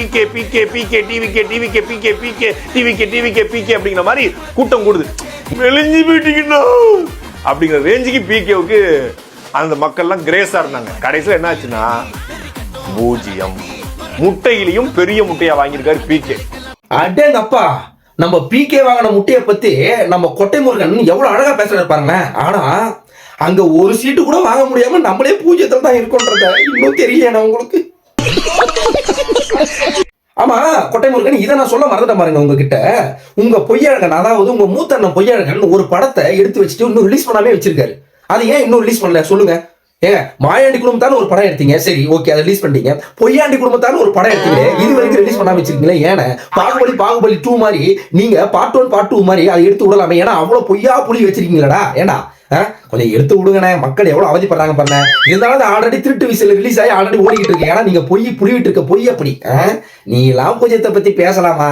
PK PK PK TVK TVK PK PK TVK TVK PK அப்படிங்கிற மாதிரி கூட்டம் கூடுது. மெலிஞ்சு போயிட்டீங்கன்னா அப்படிங்கிற ரேஞ்சுக்கு பிகேவுக்கு அந்த மக்கள்லாம் கிரேஸா இருந்தாங்க. கடைசியில் என்ன ஆச்சுன்னா 0. முட்டையிலையும் பெரிய முட்டையா வாங்கியிருக்காரு பிகே. அடேங்கப்பா, நம்ம பிகே வாங்கின முட்டையை பத்தி நம்ம கொட்டை முருகன் எவ்வளவு அழகா பேசுறாரு பாருங்க. ஆனா அங்க ஒரு சீட்டு கூட வாங்க முடியாம நம்மளே பூஜ்யத்துல தான் இருக்கோன்றத இன்னும் தெரியல உங்களுக்கு. ஆமா கொட்டை முருகன், இதை நான் சொல்ல மறந்துட்டேன் பாருங்க உங்ககிட்ட. உங்க பொய்யழகன், அதாவது உங்க மூத்த அண்ணன் பொய்யழகன் ஒரு படத்தை எடுத்து வச்சுட்டு இன்னும் ரிலீஸ் பண்ணாமே வச்சிருக்காரு. அது ஏன் இன்னும் ரிலீஸ் பண்ணல சொல்லுங்க? ஏங்க, மாயாண்டி குடும்பத்தான ஒரு படம் எடுத்தீங்க, சரி ஓகே அதை ரிலீஸ் பண்ணிட்டீங்க. பொய்யாண்டி குடும்பத்தான ஒரு படம் எடுத்தீங்க, இது வரைக்கும் ரிலீஸ் பண்ணாம வச்சிருக்கீங்களே. ஏன்னா பாகுபலி 2 மாதிரி நீங்க பார்ட் 1 பார்ட் 2 மாதிரி அதை எடுத்து விடலாமே. ஏன்னா அவ்வளவு பொய்யா புளி வச்சிருக்கீங்களா? ஏண்டா கொஞ்சம் எடுத்து விடுங்கண்ணே, மக்கள் எவ்வளவு அவதிப்படுறாங்க பாருங்க. இருந்தாலும் ஆல்ரெடி திருட்டு விசில் ரிலீஸ் ஆகி ஆல்ரெடி ஓடிக்கிட்டு இருக்கு. ஏன்னா நீங்க பொய் புளிவிட்டு இருக்க பொய் அப்படி. நீ எல்லாம் பூஜ்யத்தை பத்தி பேசலாமா?